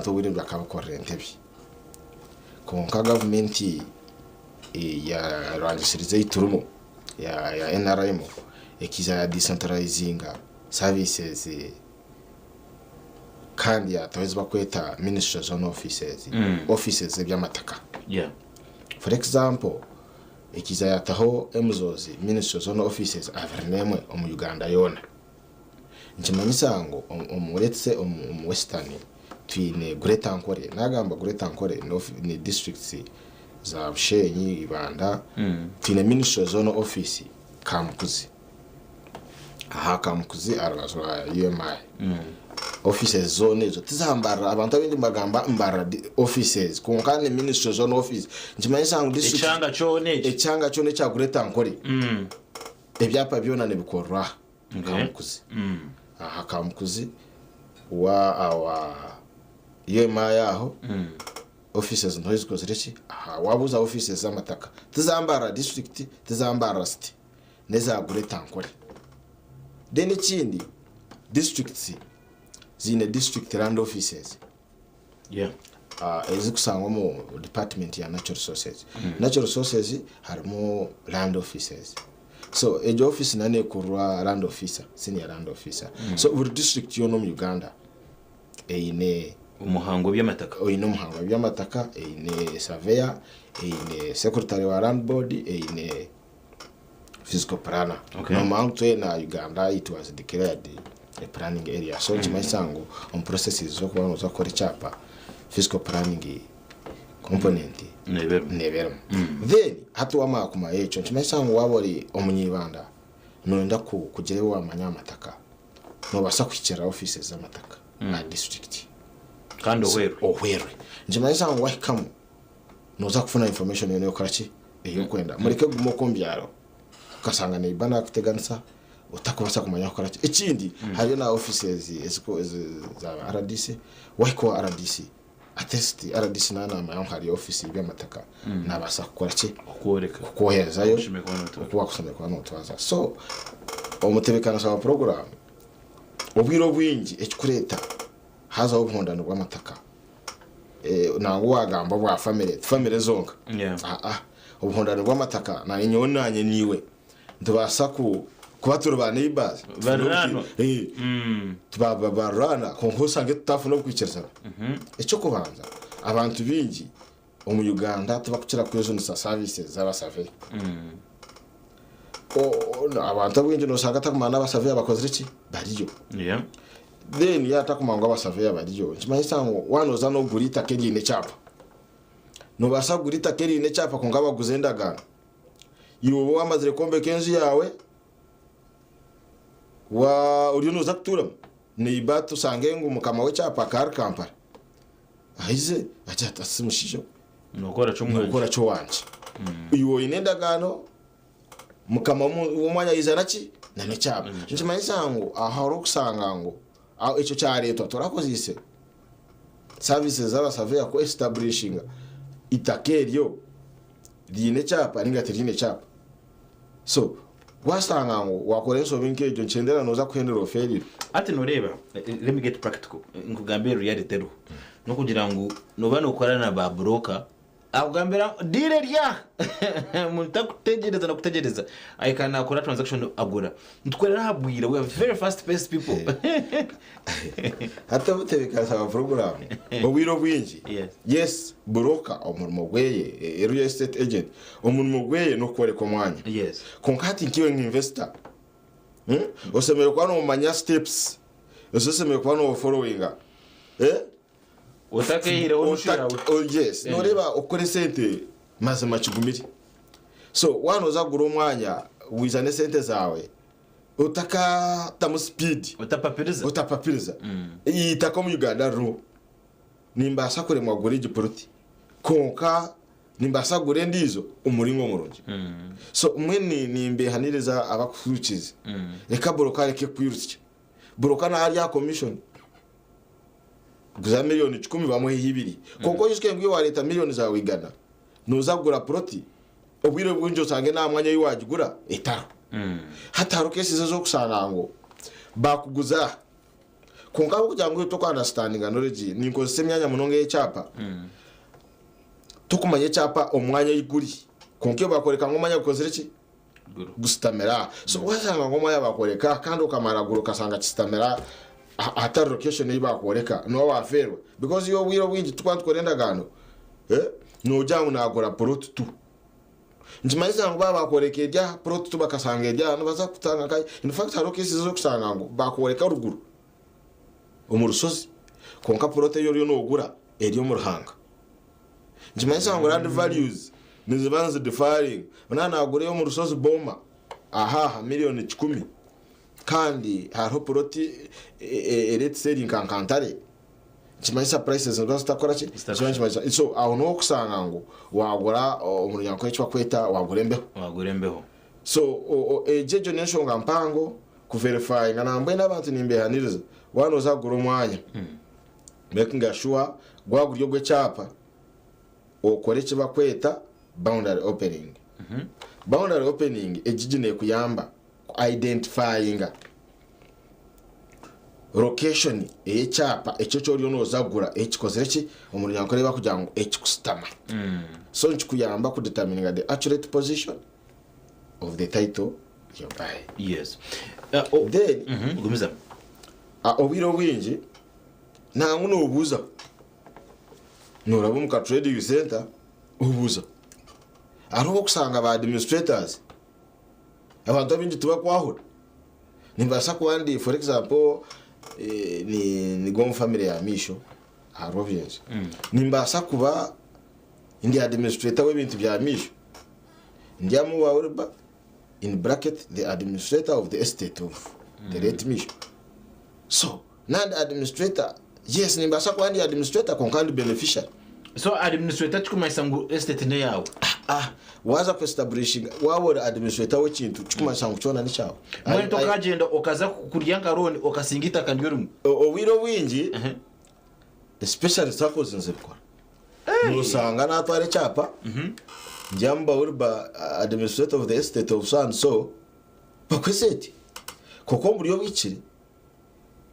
abantu buri bakabakorera ntebe konka government ya rangisirize iturumo ya NRM ekiza ya decentralizing services kandi yataweza kweta ministry zone offices offices by'amataka for example ekiza yataho emzozi ministry zone offices avernemwe mu Uganda yona nchimanyisa ngo umuretse western twine Greater Nkore nagamba Greater Nkore ni districts za Bushenyi Ibanda twine ministry zone office Kamukuzi aha Kamukuzi arabazwa UMI offices zone zo tizambara abantu abindi magamba mbara offices kunkane ministry zone office nchimanyisa ngo district echanga chone cha Greater Nkore ebyapa byona nebikorwa Kamukuzi aha Kamukuzi wa awa yema yaho offices ntozi kozereki aha wabuza offices z'amataka tizambara district tizambara city neza Greater Nkore then ikindi districts zine district land offices ezikusangwa mu department ya natural resources natural resources harimo land offices so a office nane kurwa land officer senior land officer so buri district yo no mu Uganda ine umuhango by'amataka umuhango by'amataka ine surveyor ine secretary wa land board ine physical planner no mount na Uganda it was declared a planning area so chimasango on processes zo kuba zo kora chapa physical planning component never then hatu amakuma echo chimasango wabori omunyibanda nonda kugirewa amanyamataka no basa kwikira offices z'amataka na district kandi ohwerwe chimasango welcome noza kufuna information yone yokaraki eyo kwenda mureke gumo kombyaro kasanga ne ibana kuteganisa utakubasa kumanya kokaraki ikindi hari na offices esiko za RDC wako RDC attest RDC nana hari office by'amataka nabasa kukoraki kohezayo kuba kusome kwa notwaza so omutebekana sa program obwiro bwingi ekikureta haza obuhondano bw'amataka nango wagamba bwa family zonka obuhondano bw'amataka na nyonanye niwe ndubasa kuba turubana ibaz barano tubabarana konkosange tutafuna kwikirza icyo kubanza abantu bingi mu Uganda tubakukira ku zone services z'abasave abantu bingi no sanga takumana abasave abakoze iki bariyo then yatakumanga abasave bariyo nkimanyisango wanoza no gurita kerine cyapa no basa gurita kerine cyapa ko ngabaguze ndagana yiwo wamazire kombe kenzi yawe wa urionoza kutura ni ibatu sangengu mukama we cyapa kar kampara ahize ajata simushisho nokora cyo wanje yiwo inendagano mukama w'umwanya izaraki nane cyapa nkimanyisango aharo kusanga ngo aho icyo cyareto turakozise services z'abasave ko establishing itakeryo dine cyapa ningatirine cyapa so wasanga ngo wakoresha binkejo ncendera noza kuhendera oferi ati noreba let me get practical ngugambe reality ro no kugira ngo nobano ukorana ba broker agambera dire rya muntakutegereza nakutegereza ayikana akora transaction agura ntwerera habwira we are very fast paced people hata butebeka saba program obwiro bwinji yes broker omurimo gweye real estate agent omurimo gweye no kwereka omwanya konkati nkiwe investor osemero kwa no manya steps osemero kwa no following utake ushira yes noreba okore sente maze machigumiri so wanoza gura omwanya wizane sente zawe utaka tamu speed utapapiriza itaka mu Uganda ro nimbasa kure mwagura igiporoti konka nimbasa gure ndizo umuringo murungi so umwe nimbe haniriza abakurukize reka broker reke kwirutse broker na hali ya commission guza miliyoni 10 bamuhe hibiri koko yishwe ngwi wa leta miliyoni za wigana nuzagura proti obwire bwinjo sange na mwanya yiwagigura etaro hataro kesi zo kusanga ngo bakuguza konka kugira ngo to understanding knowledge ni ko semyanya munonge y'cyapa tukumanye cyapa omwanya y'iguri konke bakoreka ngo manya gukozera iki gustamera so wasanga ngo manya bakoreka kandi ukamara guru kasanga kistamera atari location yibakoreka no waferwa because yo wiro wingi tukwantukorenda gano no jangu nagora product tu njimaiza ngo bakoreka irya product tu bakasanga irya no baza kutanga kai in fact haro cases zo kusanga ngo bakoreka ruguru umurusozi konka product yo no gura eri mu ruhanga njimaiza ngo land values nizibanze defiring unana agure yo mu rusozi boma aha miliyoni 10 kandi haro proti let's say inkankantare chimaisa prices ndo zitakora ki chimaisa so aho no kusanga ngo wagura umuryango kwecwa kweta wagurembeho so ejejo nensho ngampango ku verify nganambe n'abantu nimbe haniriza wano zagura umwanya making sure gwaguryo gwe cyapa okore kiba kweta boundary opening boundary opening ejijine kuyamba identifying location y'cyapa ecyo cyo ryo nozagura ekikozere ki umuryango reba kugira ngo ekikustama so nkuyamba ku determining the accurate position of the title you buy. Yes. Then gumiza obiro wingi nangu no ubuza norabo mu ka trading center ubuza aho kusanga ba administrators abantu bindi tuba kwahura nimbasa kwandi for example ni gom family ya misho harovyenje nimbasa kuba indi administrator w'ibintu bya misho ndiamu wa in bracket the administrator of the estate of the late misho so not administrator yes nimbasa kwandi administrator konkandi beneficiary so administrator chukumaisa ngo estate ne yawo waza ku establishing wabora administrator w'ikintu chukumaisa ngo cyona ni cyawo mwento kagenda okaza kuryanga roni okasingita kandirum owiro wingi especially circles nzebikora nusanga natware cyapa njamba urba administrator of the estate of so bakweseti koko muri yo bikiri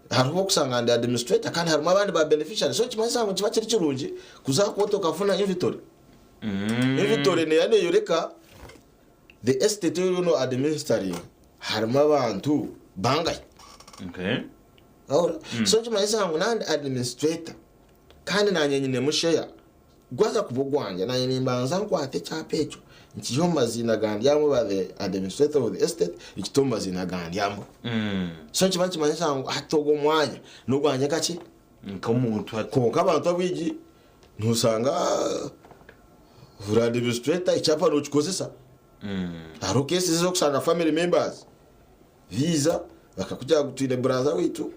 harimo kusanga ndi administrator kandi harimo abandi ba beneficiary so kimaze ngo kiba kiri kirungi kuzakoto kafuna inventory inventory ne yane yoreka the estate you know administering harimo abantu bangaye so kimaze ngo nandi administrator kandi nanyenyine mushare gwaza kubugwanje nanye nimbanza nkwate cyapecho nkiyo mazina gandi yamo ba the administrator of the estate ikito mazina gandi yamo so kibanchi manyisa ngo hatogo mwanya nugwanye kaki nk'umuntu ko abantu abigi ntusanga vura administrator icyapa no kikozesa haro cases zo kusanga family members visa bakakujya gutwine brother witu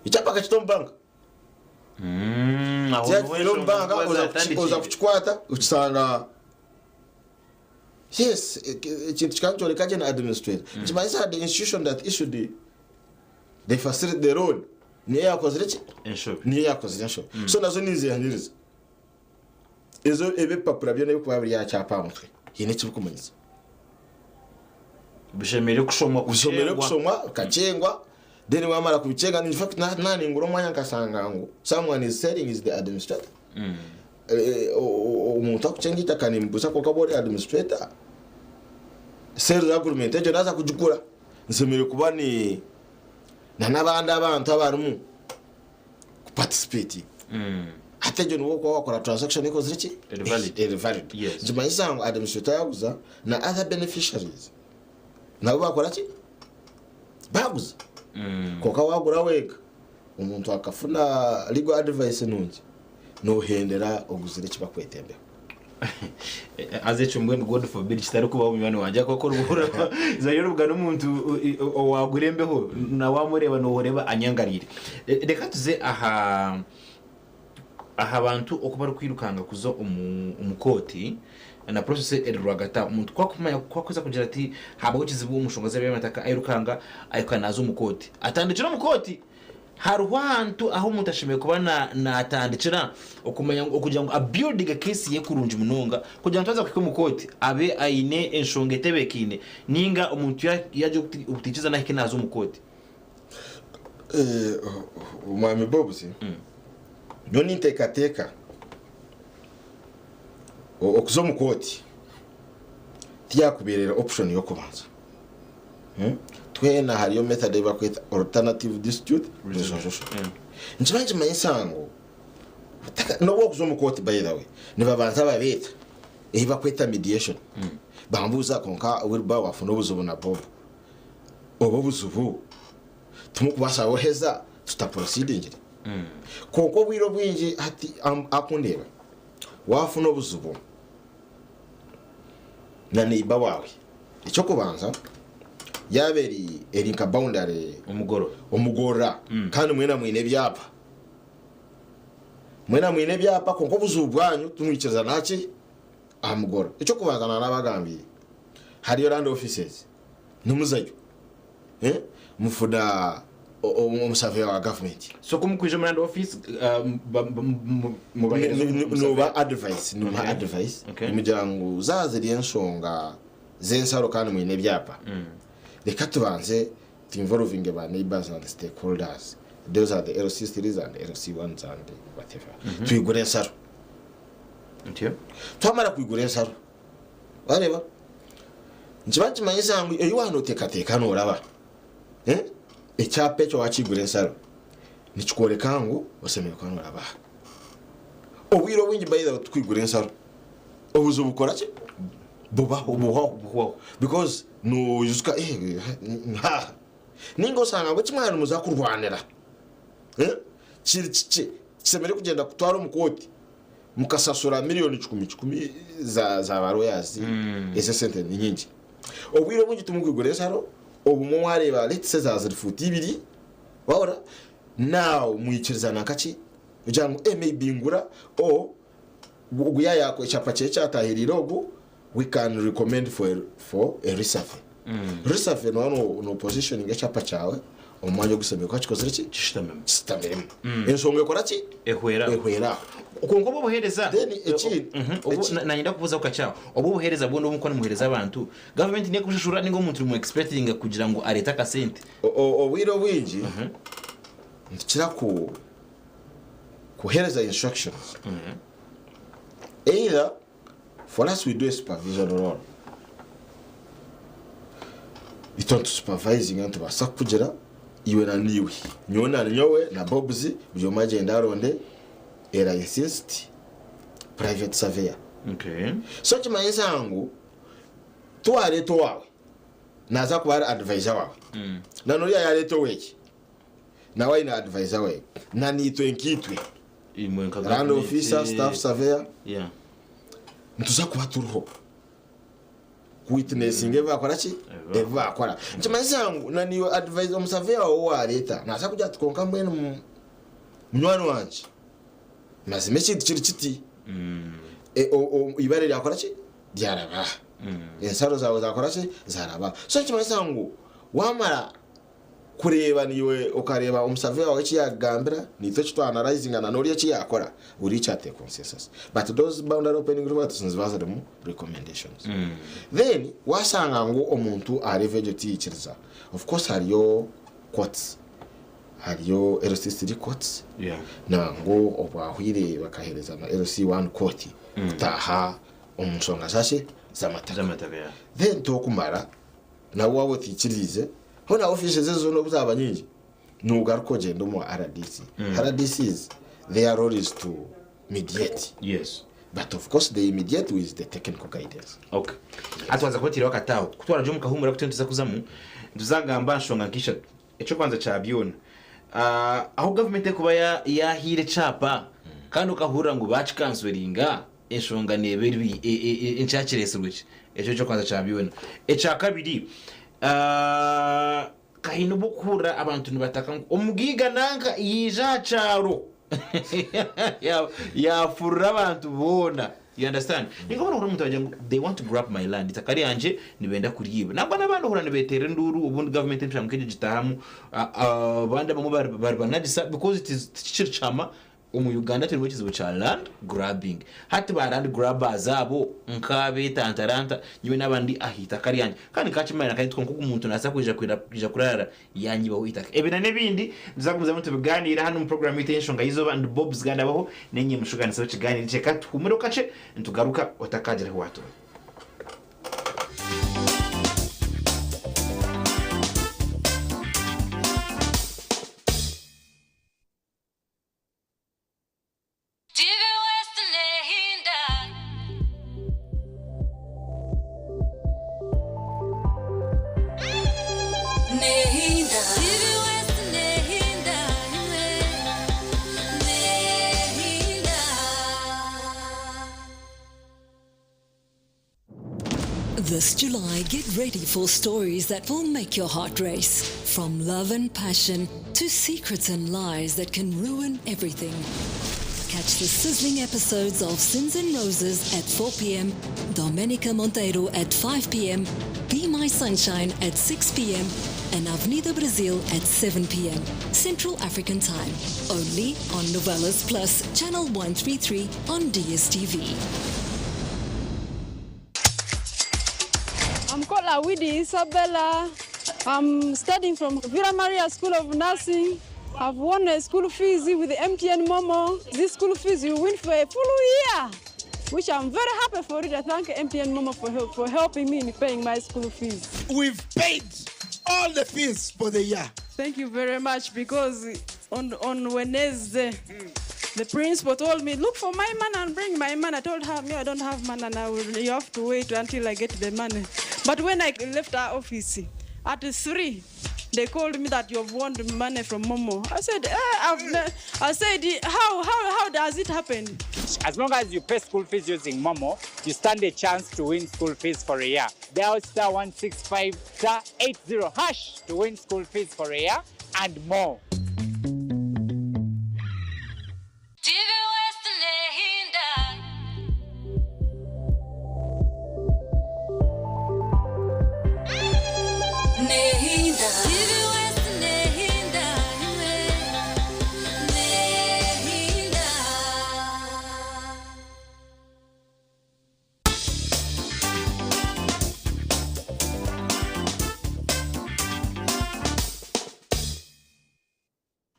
icyapa kachito mbanga oza kuchikwata uchisanga yes ikintu chikanjole kaje na administrator chimaisa the institution that issued the facility the road ni yakozere ni yakozere so nazo nizi yaniriza ezo ebe papura byo nayo kuba biri ya cyapa mutwe yine kibukumanyiza bishemere kushomwa kachengwa then wamara kubicenga in fact nani nguro mwanya kasanga ngo someone is selling is the administrator umuntu akucengita kanimbuza ko kabori administrator sales agreement ejo naza kujukura nsemere kuba ni nabandi abantu abarimu ku participate atejo nuko kwa wakora transaction iko zirichi valid yes jimaisa ngo administrator yaguza na other beneficiaries nabo bakora ki baguza koka wagura wega umuntu akafuna legal advice nungi no hendera oguzire kiba kwetembe azecho mbwe god forbid kitari kuba umwana wanje akoko ruhura zayero bwa n'umuntu wagurembeho na wamureba no horeba anyangarire reka tuze aha abantu okuba rukwirukanga kuzo umukoti na process erwagata umuntu kwakumanya kwakoza kugira ati haba ukizibu umushongoza byamataka ayirukanga ayikanaza umukoti atandikira umukoti haruhantu aho umuntu ashimiye kuba na atandikira okumanya okugira ngo abuilding a case ye kurunja munonga kugira ngo taza kwika umukoti abe aine enshonge tebekine ninga umuntu yaje ukutikiza nahike naza umukoti umwami Bobusi none intekateka okuzo mu koti tiyakuberera option yo kubanza twena hariyo method bakwita alternative dispute resolution njibanje mayisango no okuzo mu koti by the way ne babanza babeta bakwita mediation bambuza konka wilba wafuna obuzubu na Bob obo buzubu tumukubasha woheza tutaproceeding koko bwiro bwinji ati akundeba wafuna obuzubu na neiba wawe icyo kubanza yaberi erinka boundary umugora kandi mwine byapa konko buzubu bwanyu tumwikiriza naki amugora icyo kubanza n'abagambiye hariyo land offices numuzayo mufuna umusafe wa government so kumukuje muri land office nuba advice umuryango zaziriye nsonga zensaro kandi mwine byapa reka tubanze to involving our neighbors and the stakeholders. Those are the LC3s and the LC1s and whatever. Tuigure nsaro twamara kwigura ensaro wareba nkibanti manyisa ngo eyo hano tekateka noraba ecyape cyo wakigura ensaro nikikoreka ngo osemeye kwa noraba obwiro wingi bayida twigura ensaro obuzo bukora ki bubaho because no yuska ningo sanga ngo kimwana muza kurwanira kisemere kugenda kutwara umukoti mukasasura miliyoni 10 za baroyazi ese sente nyingi obwiro bungi tumugugure saro obumo wareba let's say za futi ibiri wabora now muyikirizana kachi ujango maybe ngura o guya yako ichapa cyatahirira obu we can recommend for a reserve reserve no positioning ichapa cyawe omwanyo gusebe kwa kikozere ki kistamem ensonga ekora ki ehwera ukongo bohereza nanyenda kuvuza ukachaho obo bohereza bondo muko muhereza abantu government ne kushishura ningo umuntu mu expecting kugira ngo areta ka sente obwiro bwingi ndikira kuhereza instructions either for us we do a supervision role itonto supervising antu basa kugira iwe na niwe nyona nyowe na Bobzi byo magenda ronde era insist private surveyor so chimayisa angu tuare to wawe naza kuba advisor wawe na no ya leto weki na waina advisor wawe na ni to enkitwe land officer staff surveyor ntuza kuba turuho witnessing akora ki akora chimayisa angu na niyo advisor surveyor wa leta naza kujya tukonka mwene munywano wanje mazime kiti ibare yakora ki byaraba ensaro zawe zakora ki zaraba so kimayisa ngo wamara kureba niwe ukareba umusurveyor wawe kiyagambira nito kito analyzing na noriye kiyakora uri chate consensus but those boundary opening reports nzibaza demo recommendations then wasanga ngo omuntu ari vegetarian of course hariyo quotes hariyo LC3 courts na ngo obahwire bakahereza na LC1 court kutaha omusonga sashe zamataka then tokumara na wawe tikirize hona offices zo no buzaba nyingi nugaruko gendo mu RDCs their role is to mediate but of course they mediate with the technical guidance atwaza kwatira wakataho kutwara jo mukahumura kutentiza kuzamu nduzagamba nshonga nkisha echo kwanza cha biona aho government kuba yahire chapa kandi ukahura ngo bachi cancelinga enshonga neberi enchachiresurwe echo cyo kwanza cha biona echa kabiri kahino bukura abantu nibataka umugiga nanka yija charo ya furra abantu bona you understand ningobona uri mutajya they want to grab my land itakari yanje nibenda kuriyiba nabwo nabantu hura nibetere nduru ubundi government mpamkeje gitahamu banda bamwe bari banadisa because it is chama Uganda turi mu kizibu cha land grabbing hati ba land grabbers abo nkabe tantaranta nyiwe nabandi ahita kari yanje kandi kachimana kandi twonko umuntu nasa kuja kurara yanyi baho itaka ebina nebindi nzakumza muntu biganira hano mu program itenshonga izo and Bob's Ganda baho nenye mushugana so kiganira cheka tumuro kace ntugaruka otakagera watu This July, get ready for stories that will make your heart race. From love and passion to secrets and lies that can ruin everything. Catch the sizzling episodes of Sins and Roses at 4 p.m, Domenica Monteiro at 5 p.m, Be My Sunshine at 6 p.m, and Avenida Brazil at 7 p.m, Central African Time. Only on Novelas Plus, Channel 133 on DSTV. I'm called Awidi Isabella. I'm studying from Villa Maria School of Nursing. I've won a school fees with the MTN Momo. This school fees you win for a full year, which I'm very happy for it. I thank MTN Momo for helping me in paying my school fees. We've paid all the fees for the year. Thank you very much, because on Wednesday, the principal told me, look for my man and bring my man. I told her, me, I don't have man, and you have to wait until I get the money. But when I left our office, at 3, they called me that you've won the money from Momo. I said, how does it happen? As long as you pay school fees using Momo, you stand a chance to win school fees for a year. Dial *165 *80# to win school fees for a year and more.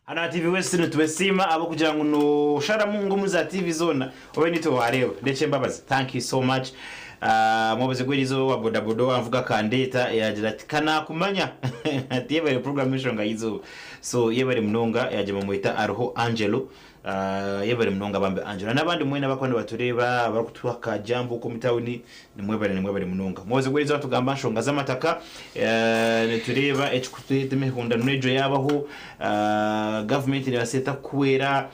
Ana TV Western tubesima abo kugira ngo no sharamu ngo muza TV zona obe nito wareba ndetse mbabazi. Thank you so much. Mwabaze gwerizo wa bodabodo avuga kandeta yagira ati kana kumanya ati yebare programmation ngayizo. So yebare munonga yaje bamuita Arho Angelo. Yebare munonga bambe Angelo nabandi mwene bakwande batureba barakutwaka jambo ko mitawuni nimwebare munonga. Mwabaze gwerizo batugamba nshonga z'amataka netureba ekikutete mehunda nejo yabaho government ne baseta kuera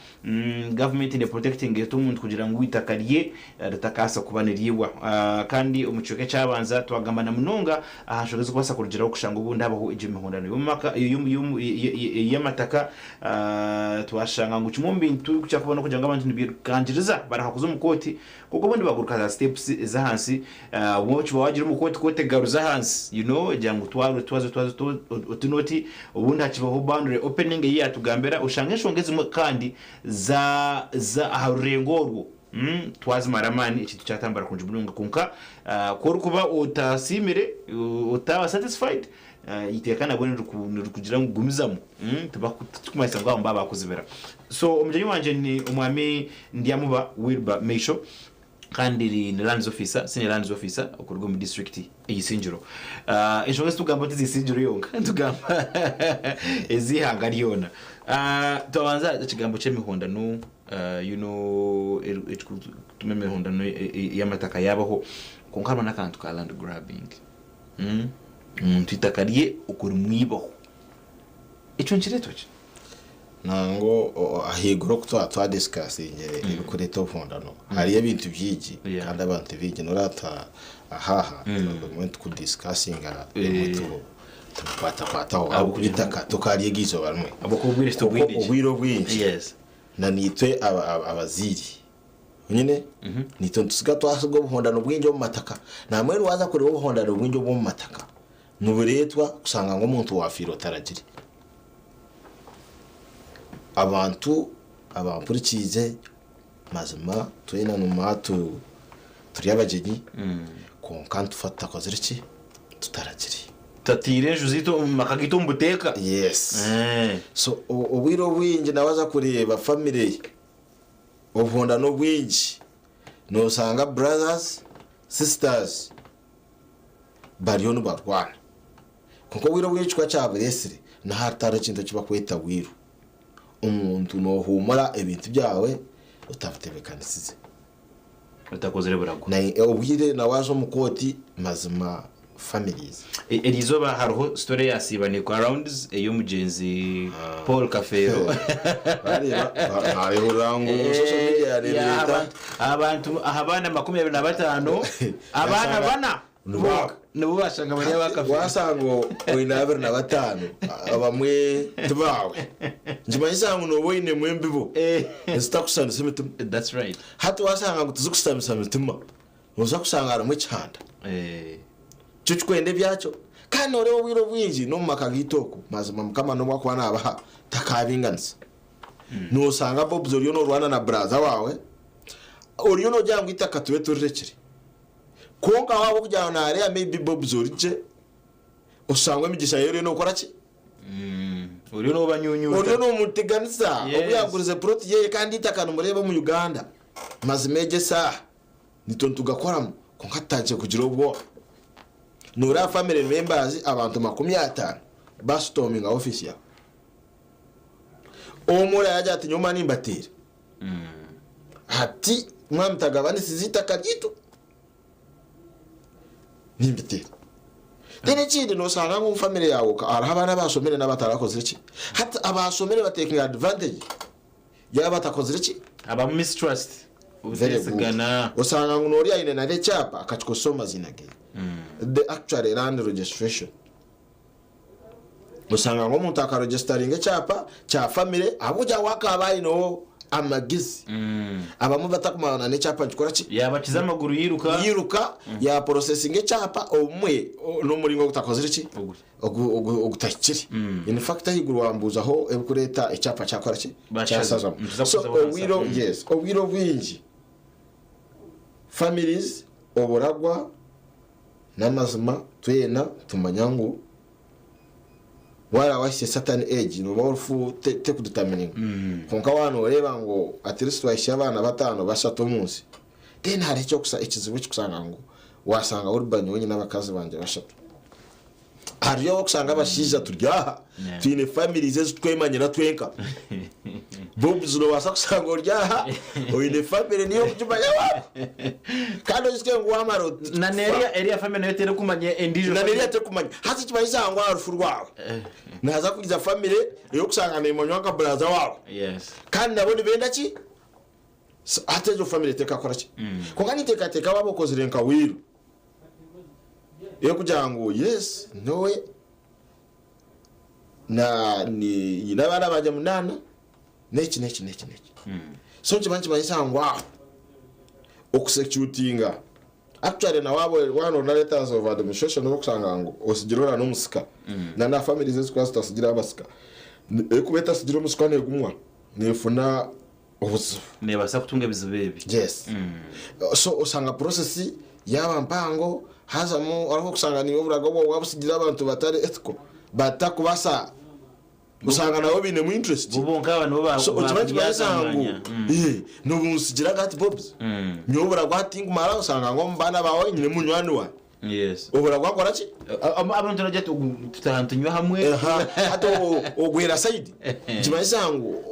government ne protecting etumuntu kugira ngo witakariye rutakasa kubaniriwa kandi umucoke cyabanza twagamba na munonga ahashobora kubasa kurugiraho kushanga ubundi abaho ije mihondano y'umaka y'amataka twashanga ngo kimombi cyakubona kugira ngo abantu nibikangiriza barahakuza umukoti kuko ubundi baguruka za steps za hansi wowe wagira umukoti kote garuza hansi jangu twazo utunoti ubundi hakibaho boundary opening ye atugambera ushange shongeze kandi za aharengorwo twazi maramani ikintu cyatambara kunje mununga kunka ko kuba utasimire utaba satisfied itekana bone kugira ngo gumizamo tubakumasa ngo mbaba bakuzibera. So umujyi wanje ni umwami ndiyamuba Wilba Meisho kandi ni lands officer, senior lands officer ukurwa mu district eyisinjiro. Inshonga tugamba tizisinjiro yonka tugamba ezihanga ryona. Tubanza ikigambo cy'emihondano tumemehondano y'amataka yabaho konkarwa nakantu ka land grabbing. Twitakariye ukuri mwibaho. Ico nchiretoche nango ahiguro kutwa discussing kuri top hondano hari ibintu byiki kandi abantu bigi norata ahaha moment ku discussing mutu tupata abo kubitaka tukariye gizo bamwe abo kubwiristo ubwiro bwinshi. Yes na nitwe abaziri nyine nito tusiga twasubwo buhondano bwinjo mu mataka na mwe waza kuri buhondano bwinjo mu mataka nuburetwa kusanga ngo umuntu wafiro taragire abantu abampurikize mazima twena numa turi abagenyi konka tufata kozira ki tutaragiri tatire juzito makagito mbuteka yes so obwiro bwingi nabaza kureba family obonda no bwingi no sanga brothers sisters bariyo no barwana kuko wiro bwingi kwa cyaburesire na hatara kintu kiba kweta wiro umuntu no humura ibintu byawe utavutebekanisize utakozere burago na obwire nawaje mukoti mazima families elizoba hariho story yasibane kwa rounds eyo mugenzi Paul Kafero ari urango social media reta abantu abana 25 abana bana nubu bashanga bari bakafira wasango oinaber na batano abamwe tubawe njima isango no boine mwembibo sitakusana simitum that's right hatu wasanga kutuzukustamisa mitima muza kusanga aramwe cyanda chukwende byacho kandi ore wiro bwinji no makagitoko mazima mukama no mwakwana abaha takabinganisa no sanga Bob Zoriyo no rwana na brother wawe Oriyo no jangu itaka tuwe turekere konka wabo kujyana na area maybe Bob Zorije usangwe migisha yero no kora ki Oriyo no banyunyuta Oriyo no muteganisa obuyagurize proti ye kandi itaka no mureba mu Uganda mazimeje sa nitontu gakoramo konka taje kugira ubwo nura family members abantu 50 bastorming office ya omura yaje ati nyuma nimbatira ati mwamtagabani sizita kagito nimbitira dene chinde no sanga mu family yawo arabana basomere n'abatarakoze iki hata abasomere bateking advantage yaba batakoze iki aba mistrust uzesigana usanga ngunori ine na lechapa akachikosoma zinage the actual land registration usanga ngo umuntu akaregisteringa cyapa cya family abuja wakabaye no amagizi abamu batakumana ne cyapa gikora ki yabakiza amaguru yiruka ya processing cyapa omwe no muringo gutakoze iki ogutakiri in fact ahiguru wambuza ho ebukureta icyapa cyakora ki cyasaza so owiro yes owiro bwingi families oboragwa namazima twena tumanyangu wala washye Satan age no morfu te kudetermining konka wano oreba ngo at least washye abana batano bashato munsi then hari cyo kusa ikizibu kusanga ngo wasanga urban wenye n'abakazi banje bashato hariyo kusanga bashiza turyaha twine families zetu twemanyira twenka Bob Zuro wasa kusanga uryaha oyine family niyo kujumanya wa kandi usiske ngo amaro na area family nayo tere kumanye endijo na area tere kumanye hasi kibayisa ngo arufu rwawe naza kugiza family yo kusanga ne monyoka brother wawe yes kandi nabone benda ki atejo family teka kora ki ko kandi teka wabo kozirenka wiru yo kujango yes nowe na ni nabana baje munana neki so chibanchi bayisangwa okusecutinga actually na wabo one na letters of administration no kusanga ngo osigirora no musika na families z'eskwasa tasigira abasika ekubeta sigiro musika ne gumwa nefuna obuzu ne basa kutunga bizibebi yes so usanga process yaba mpango hazamo ariko kusanga ni oburago wabusigira abantu batari ethical batakubasa usanga nawo bine mu interest bubonka abantu baba so ukibanchi basangu no musigira gati Bobs nyobora gwatinga mara usanga ngo mbana bawe nyine munywani wa yes obora gwakora ki abantu turaje tutantanywa hamwe hato ogwera side kibasangu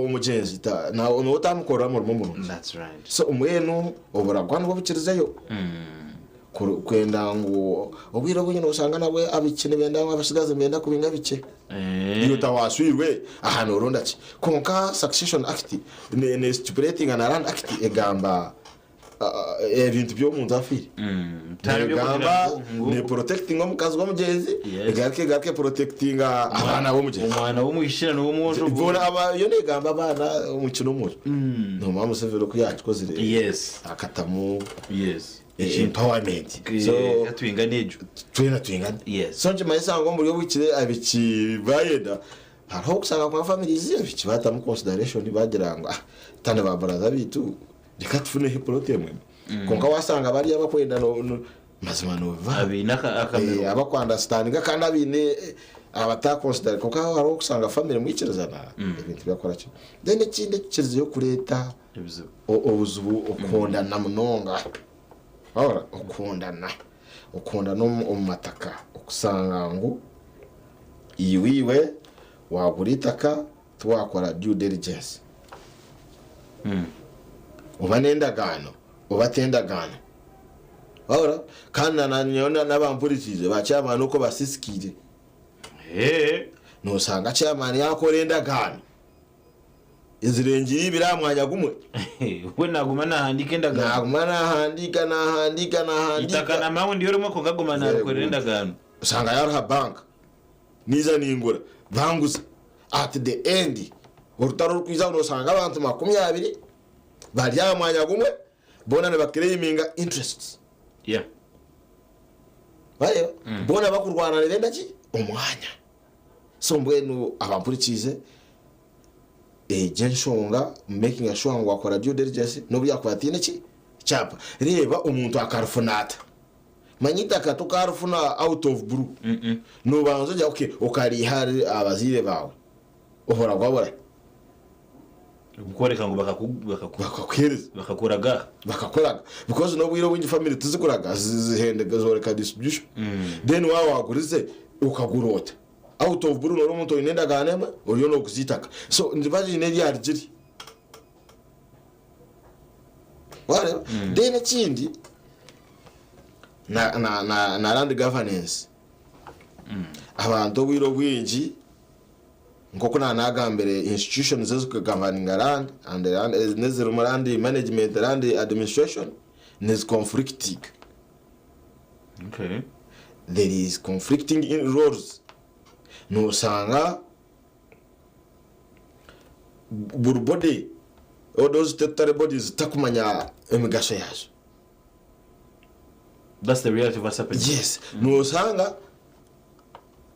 umugenzi ta na no tamukora mu rumo that's right so umwenu obora gwana bukirizayo kwenda ngo obwira bwo nyine usanga nawe abikine benda abasigaze benda kubinga bike iyo tawaswirwe ahano ronda ki konka succession act ne stipulating an land act egamba ebintu byo mu nzafiri egamba ne protecting omukazi w'omugenzi egarke protecting abana b'omugenzi umwana w'umuhishira no w'umuntu bona aba yo negamba abana umukino umwe no mama severo ko yakikozire yes akatamu yes empowerment so twinga nejo twina yes so nje mayisa ngo muri wikire abiki bayeda hariho kusanga kwa family ziyo kibata mu consideration bagira ngo tane ba brother bitu reka tufune hiprote mwe konka wasanga bari abakwenda no mazima no abinaka akamero abakwandastandinga kandi abine abatakonsidera konka hariho kusanga family mwikirezana ibintu byakora cyo then ikindi kizo yo kureta obuzubu ukondana munonga ora ukondana mu mataka ukusanga ngo iwiwe waguritaka twakora due diligence ubanendagano ubatendagano ora kandi nananyona nabampurikize bacyamana uko basisikire no sanga cyamana yakorendagano izirengi biramwanya gumwe we naguma nahandike ndagano naguma nahandika itakana mawe ndiyo rumwe ko gaguma nakorendagano usanga yaruha bank niza ningura banguza at the end urutaro rukwiza urusanga abantu 20 baryamanya gumwe bona ne bakreyiminga interests bayo bona bakurwana renda ki umwanya so mbwenu abampurikize jenshonga making a sure ngo akora due diligence no byakwatine ki cyapa reba umuntu akarufunata manyita katukarufuna out of blue no banzo ja okay ukari hari abazire bawe uhora gwabora gukoreka ngo bakakoraga because no bwiro wingi family tuzikuraga zihende gazoreka distribution then wawe wagurize ukagurota out of blue no muntu inenda ganema uriyo no kuzitaka so ndibaje ne ryarjiri wale then ikindi na land governance abantu bwiro bwingi ngoko nagambere institutions zo governing land and nezero land management land administration is conflicting. Okay, there is conflicting in roles no sanga burbode all those territory bodies takumanya emigasho yazo. That's the reality of what's happening. Yes. No sanga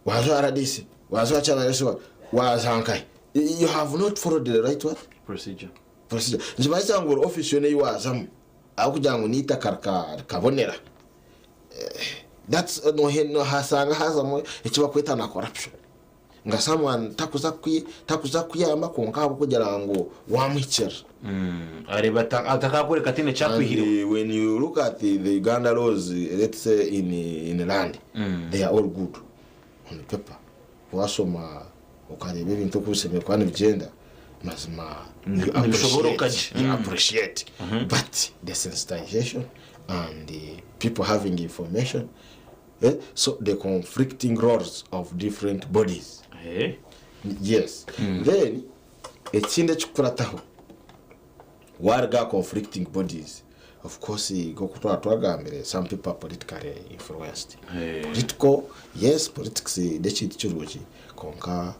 wazo aradisi wazo achana yeso wazankai you have not followed the right what procedure njibaza ngo office yone yiwazamo akugira ngo nita kabonera that's no hasanga hazamo ikiba kwita na corruption nga someone takuza kuyamba konka kugira ngo wamwicira areba atakakore katine chakwihiro. When you look at the Uganda laws, let's say in land, they are all good on the paper. Wasoma ukareba ibintu kuseme kwani bigenda mazima you appreciate but the sensitization and the people having information, so the conflicting roles of different bodies. Yes. Then ekinde chikurataho warga conflicting bodies, of course go kutwa twagambere some people are politically influenced. Political, yes, politics de chichuruji konka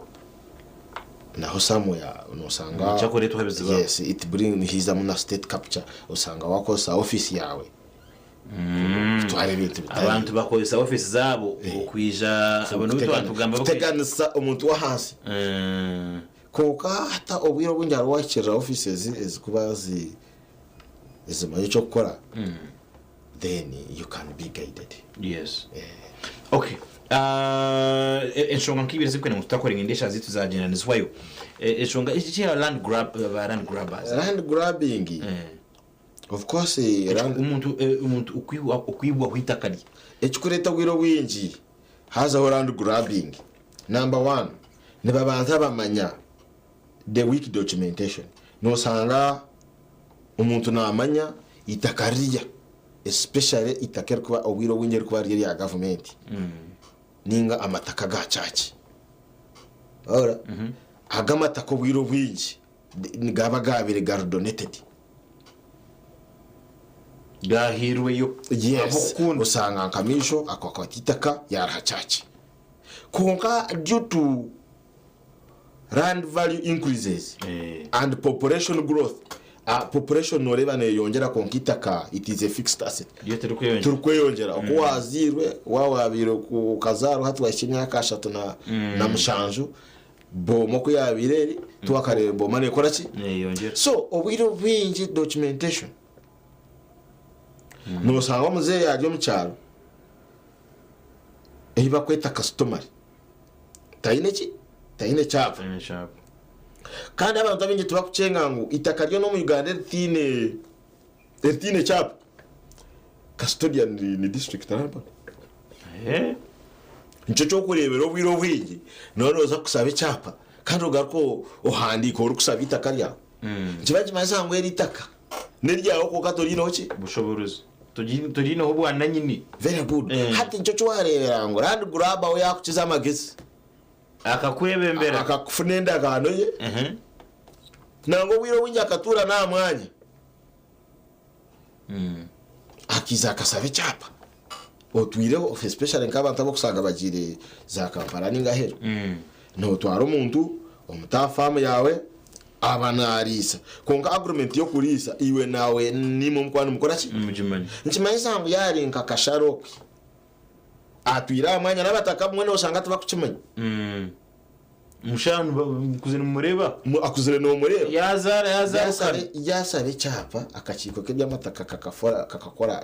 naho somewhere unosanga yes it bring his amuna state capture usanga wakosa office yawe tware bintu abantu bakosa office zabo ukwija abantu bitwatugamba teganisa umuntu wa hasi koka hata obwiro bunjaro wakira offices ezikubazi ezimaye cyo gukora then you can be guided. Yes. Okay. Eshonga nkibire zikwene mutakora ngendesha zitu za generalizwayo eshonga ikichira land grabbers land grabbing of course umuntu ukwibwa kwitakali ekikureta gwiro wingi haza land grabbing. Number 1 ne babanza bamanya the weak documentation no sanga umuntu namanya itakariya especially itakera kuba obwiro wingi kuba riri ya government ninga amataka gacaci ora agamatako bwiro bwingi ngaba gabire donated gahirwe yo. Yes. Usanga nkamisho akwatitaka yaracaci konka due to land value increases and population growth. Population noreba ne yongera konkitaka, it is a fixed asset. Turukweyongera ko wazirwe wawabiro ku kazaro hatu washimya kashatu na mushanju bomo ko yabireri tuwakareba boma ne kora ki yongera so obwiro bwingi documentation no sanga muze yaje mu cyaro ehiba kweta customary tayine chapa kandi abantu abingi tubakucenga ngo itaka ryo no mu Uganda etine chapa custodian ni district araba nicyo cyo kurebera obwiro bwingi none oza kusaba chapa kandi ugarko uhandika uri kusaba itaka ryawe kibaje mazango eri itaka neryaho ko katorino ki bushoboruzo tugino ubwana nyini very good hati nicyo cyo warebera ngo rand graba we yakukiza amagezi akakwebembera akakufunenda gano ye nango wiro winja katura na mwanya akiza akasabe chapa otwireho especially nk'abantu abo kusanga bagire za Kampala n'ingahero no twara umuntu omutafamu yawe abanarisa konka agreement yo kurisa iwe nawe nimo mkwano mukora ki mujimani nkimanyiza ngo yari nka kasharoki atwira mwanya nabataka mwe no sanga tubakukimanya mushanu kuzina mureba akuzire no mureba yazara cyapa akakiko ke byamataka kakakora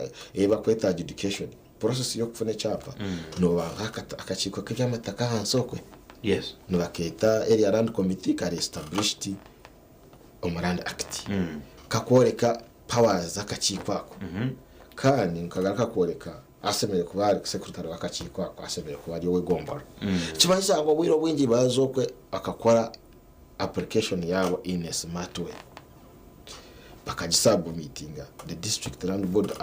bakweta education process yo kufune cyapa no bakata akakiko ke byamataka hansokwe yes no baketa area land committee ka established Omland Act kakoreka powers akakikwako kandi nkagaruka koreka asemere kuba ari secretary wakakikwako asemere kuba ari we gombora kibanza ngo bwiro bwingi bazokwe akakora application yabo in a smart way bakagisabu meetinga the district land board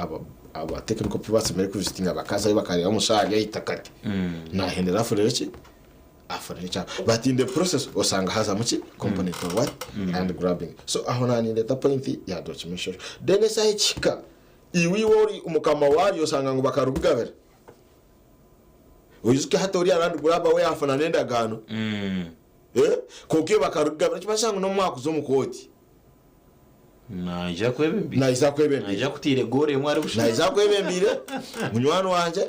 aba technical people asemere ku visitinga bakaza bakareba mushaka yitakati na hendera foreki afurika but in the process osanga haza muki component of what and grabbing so ahona ni data point ya documentation then sai chika iwi wori umukama wari osanga ngo bakarugabera uyizuke hatori arandi graba we afana nenda gano kokiyo bakarugabera kibasanga no mwaka zo mukoti naija kwebembi naija kutire gore mwari bushaka naija kwebembire munywano wanje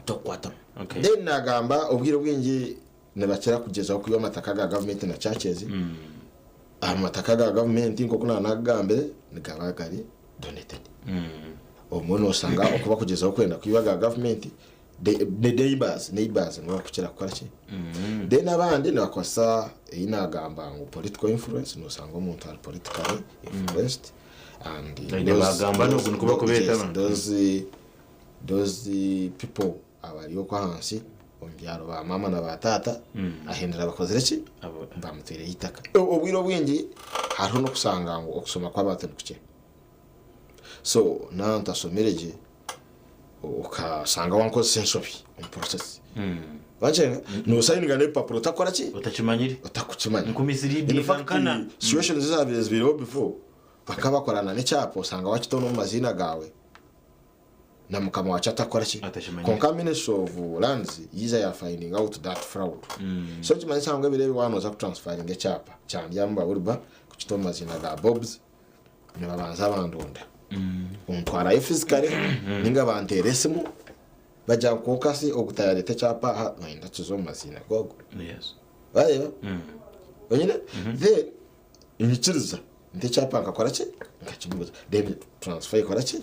tokwata okay then nagamba ubwiro bwingi nabakira kugeza ku yo mataka ga government na churches amataka ga government nko kuna nagambe nigabagari donated omono sanga okuba kugeza kwenda kuyibaga government the neighbors no bakukira gukora ki then abandi nakosa inagamba ngo political influence no sanga umuntu ari politically influenced and bagamba no kuba kubeta those people abariyo kwa hansi ombyaro ba mama na batata ahendera bakozere ki bamutire yitaka obwiro bwingi hariho no kusanga ngo okusoma kwa batatu kuke so nanta somereje ukasanga wankoze sensory in process baje no signing ne papuro takora ki utakimanyiri utakukimanya nkumisiri bikankana situations zabize biro before bakabakorana ne cyapo usanga wakitono mu mazina gawe na mukama wachata kora ki konka ministry of lands yiza ya finding out that fraud so kimanisa ngo birebe wanoza ku transferring cyapa cyambyamba urba kukitoma zina ga bobs ne babanza abandonda untwara physically ninga banteresemo bajya kokasi ogutayarete cyapa wenda tuzo mazina gogo yes bayo banyine then inyikiriza nte cyapa ngakora ki ngakimuza then transfer ikora ki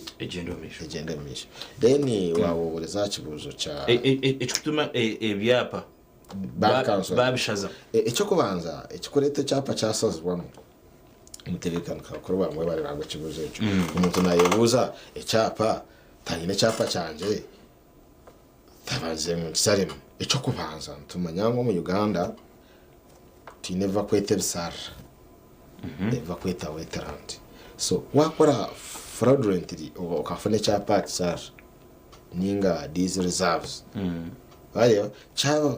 agenda misho then wawo ureza kibuzo cha ekutuma ebyapa babishaza icyo kubanza ikikorete cyapa cyasazwamo umutekano kakuru bamwe bari rango kibuzo cyo umuntu nayebuza icyapa tangine cyapa cyanje tabaze mu sarem icyo kubanza tumanyango mu Uganda tineva kwete bisara evacuate veteran so wakora fraudulently ukafune cyapa tsar ninga these reserves bayo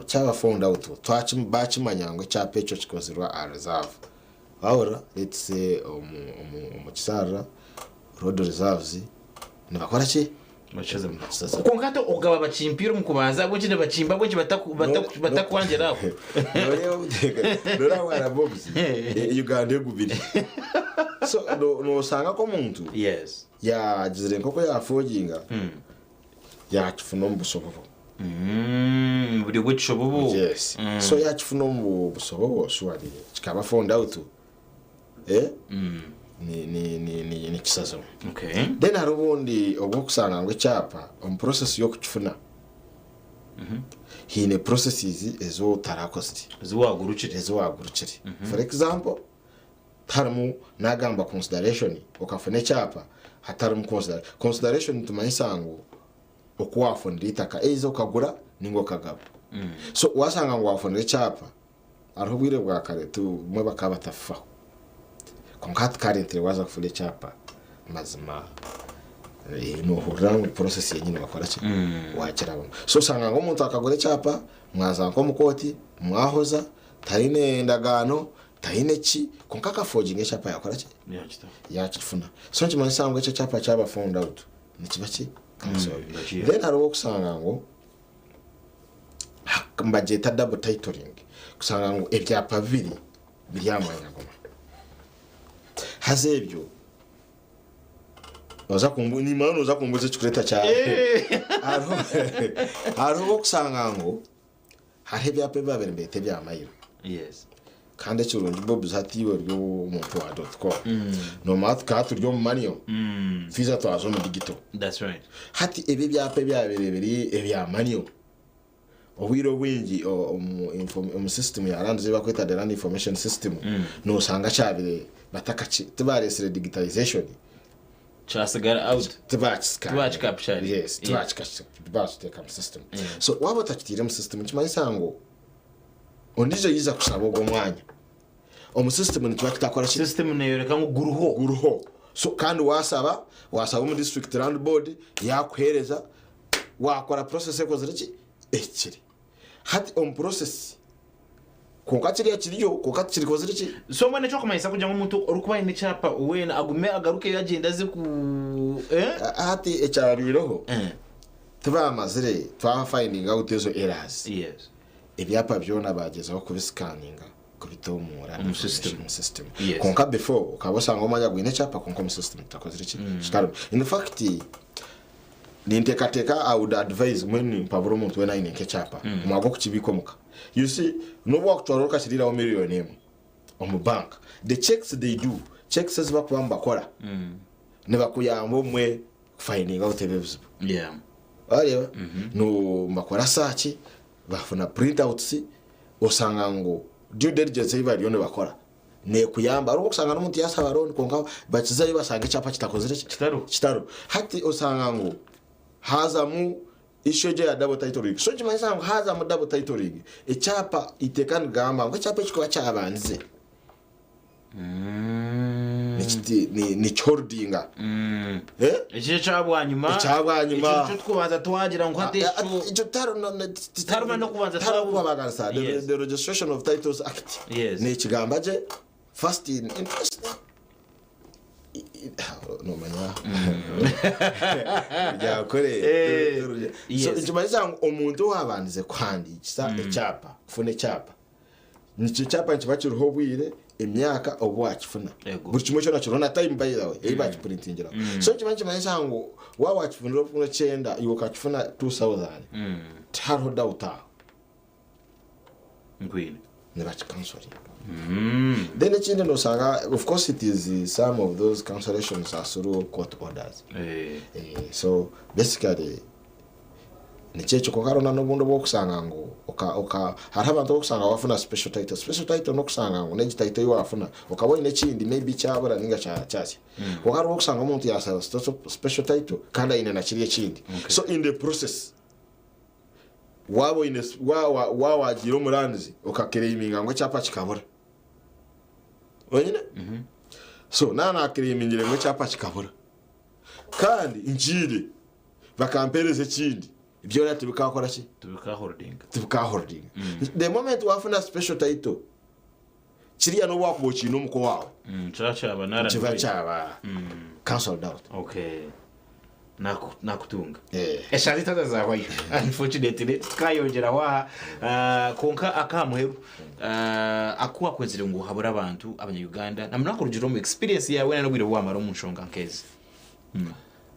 cyaba found out twachimanyangwe cyapa cyo kikozirwa a reserve ahora let's say kisara road reserves nibakora ki bachaza mutsaza kongato ogaba bachimpiro mukubanza bwo kine bachimba bwo batakwangeraho nora wara bobs Uganda egubiri so no sanga ko muntu yes ya jizire nkoko ya foginga ya kifuno mbusoboro buri gwichobobo yes so yakifuna mu busobobo swali kikaba found out ni kisazo okay then harubundi obukusanga ngo cyapa process yo kukifuna hine processes ezo tarakosti ezo for example tarmu nagamba consideration okafune cyapa hatarmu consideration tumanyisango okuwafundira itaka ezo kagura ningo kagaba so wasanga ngo wafundira cyapa arubwire bwa kare tu mwe bakaba tafaho konkati currently waza kufundira cyapa mazima no hurang process yenyine bakora cyo wakirabo so sanga ngo umuntu akagura cyapa mwaza ngo mukoti mwahoza tarine ndagano tarine ki konkaka forging cyapa yakora cyo yakifuna so nchimanye sanga cyo cyapa cyaba found out nikibaki then hariho kusanga ngo mbageta double titling kusanga ngo ibyapa biri byamanya ngoma hazebyo oza kumbu ni mano oza kumbuze chikureta cyane hariho kusanga ngo hari ibyapa babiri mbete byamayiro yes kandi cyurungi bob zatiwe ryo umuntu wa .com no mat ka turyo mu maniyo visa twazo mu digito that's right hati ebi byapa byabereberi ebyamaniyo obwiro bwingi mu system ya ranze bakwita the land information system no sanga cyabire batakachi tubaresere digitalization chasigara out tubach capture yes tubach capture tubach take up system so wabo takitire mu system kimanyisango ondizo yiza kusaba ubwo mwanya omu system ni twakita system neyoreka ngo guruho so kandi wasaba mu district land board yakuhereza wakora process eko ziriki ekiri hati on process konkatiri yakiriyo konkatiri ko ziriki so mwane cyo kumayisa kujya umuntu urukubaye ni cyapa wena agume agaruke yagenda ze ku hati ecyariroho tuba amazire twa finding out ezo errors yes ibyapa byona bagezaho kubiscanninga kubitomura mu system konka before ukabosanga umanya gwine cyapa konka mu system takoze iki in fact nintekateka I would advise when paburo muntu wena ine cyapa mwago kukibikomuka you see no work to roka shirira o million name on bank the checks they do checks ziba kwamba kora ne bakuyambo mwe finding out ebibuzo yeah ariyo no makora search bafuna print outs osanga ngo due diligence iba yone bakora ne kuyamba ari ukusanga n'umuntu yasaba ron konka bakizayo basanga icyapa kitakozire kitaro hati osanga ngo haza mu ishoje ya double titling so kimanyiza ngo haza mu double titling icyapa itekana gamba ngo icyapa kikwa cyabanze ni holdinga iki cyabwanyuma icyo twabaza twagira ngo hate icyo taruma no kubanza twabagansa the registration of titles act ni kigambaje first in interest no manya ya kore so kimanyiza ngo umuntu wabandize kwandikisa icyapa fune cyapa nicyo cyapa kibaciruho bwire imyaka obwakifuna buri kimwe cyo nacyo na time by the way eba kiprintingira so kimanyisa ngo wawakifunira funa 9 iwo kakifuna 2000 taro dauta ngwini ne bachi cancelling then the chinde no sanga of course it is some of those cancellations are through court orders so basically nichecho kokarona nobundo bokusanga ngo oka hari abantu bokusanga wafuna special title no kusanga ngo neji title wafuna okabone nekindi maybe cyabura ninga cyasi kokaro bokusanga umuntu yasaba special title kandi ine na kiriye kindi so in the process wabo ine wagira umuranzi okakiriminga ngo cyapa kikabura wenyine so nana kirimingire ngo cyapa kikabura kandi injire bakampereze kindi ibyo rero tubikakora ki tubika holding the moment wafuna special title kiriya no wakuboki no muko wawe cyaba nara cyaba cancelled out okay nakutunga eshari tazazawayo unfortunately kayongera wa konka akamuheru akuwa kwezire ngo habura abantu abanya Uganda namuna kurugiro mu experience yawe no gwire wamara umunshonga nkeze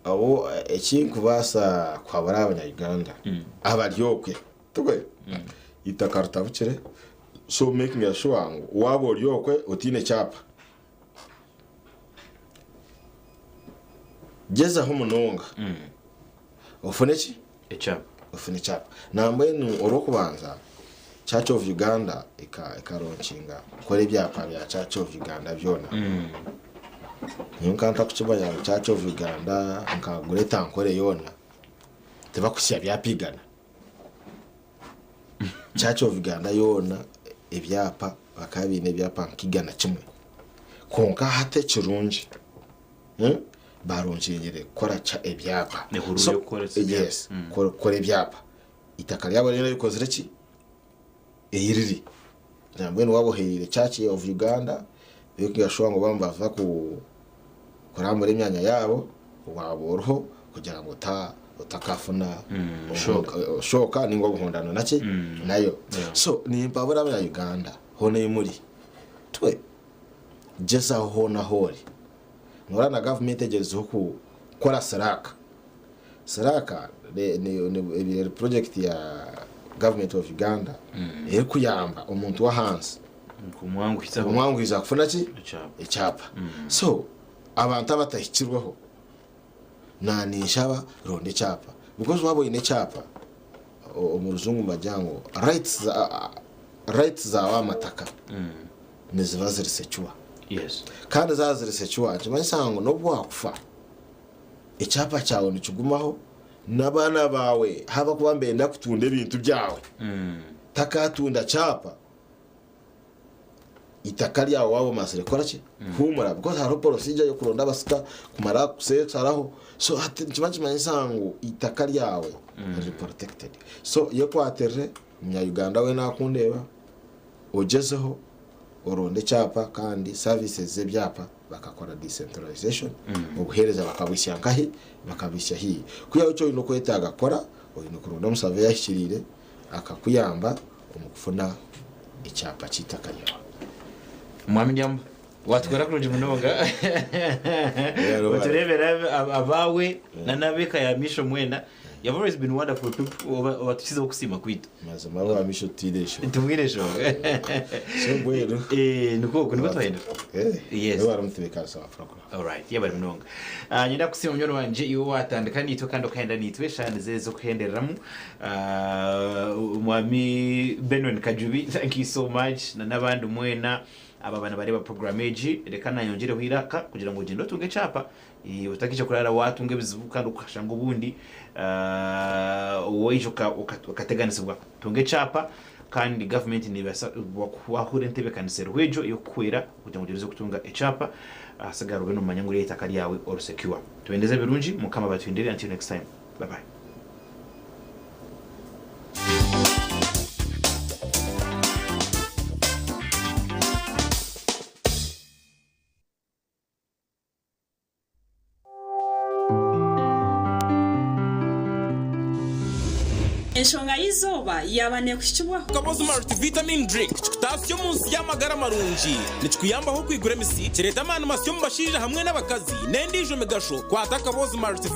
abo ekinkubasa kwabara abanyayuganda abaryokwe tugwe itaka rutabukire so making sure ngo wabo ryokwe utine cyapa geza ho munonga ufune ki echapa ufune cyapa namwe orokubanza Church of Uganda ikaronkinga kore byapa bya Church of Uganda byona Nyunkanta kuchibanya Church of Uganda nkagureta nkore yona teba kusya byapigana Church of Uganda yona ibyapa bakabine byapa nkigana kimwe konka hate kirungi baronkinyere kora cha ebyapa so yes kore byapa itaka ryabo rero bikozere ki eyiriri nambwe waboherire Church of Uganda byo yashwa ngo bambava ku kurambura imyanya yabo waboroho kugira ngo utakafuna shoka ningo guhondana nake nayo so ni impabura ya Uganda hone muri twe jesa hona hori norana government egezo ku kora saraka ni project ya government of Uganda eri kuyamba omuntu wa hansi kumwanguhiza kufuna ki echapa so abantu abatahikirwaho nishaba ronde chapa because wabo ine chapa omuruzungu majyango rights za amataka nizibazirisecywa yes kandi zazirisecywa kimanyisango no bwakufa echapa cyawe nikigumaho nabana bawe haba kubambe ndakutunda ibintu byawe takatunda chapa itakari yawo wabo masire kora ki humura because haro procedure yo kuronda basika kumara kusetsaraho so kimanyisango itakari yawe is protected so yo kwatere nya Uganda we nakundeba ojezeho oronde chapa kandi services zebyapa bakakora decentralization ubuhereza bakabishya nkahi bakabishya hi kuya cyo ino kwetaga kora oyino kuronda musave yashirire akakuyamba umukufuna icyapa citakari yawe mwami nyamba watwara kuroje munonga uturebera abawe na nabeka ya misho mwena you've always been wonderful people watukiza kusima kwita mazama ba misho tidesho tumwiresho so bwero niko twahenda yes baramutebeka sawa frakura all right yabari munonga nyenda kusima mnyono wanje iyo watandika nitwe kandi okaenda nitwe shane zezo kuhendereramu mwami Benwen Kajubi thank you so much na nabandi mwena aba bana bareba programmage reka nayongere hiraka kugira ngo ugende tunge chapa utakije kurara watunge bizuka ukashanga ubundi woyijoka ukateganisibwa tunge chapa kandi government ni basa wahure ntebe kanisero wejo yo kwera kugira ngo ugeze kutunga echapa asagaruwe no manyangure itakari yawe or secure tuendeze birunji mukama batwindire until next time bye bye. Enshonga y'izuba yabane kushibwaho Kabozi multivitamin drink tasyo munsi y'amagara marungi nichikuyambaho kwigura misi kireta manu masyo mubashirira hamwe n'abakazi nendije megasho kwata Kabozi multivitamin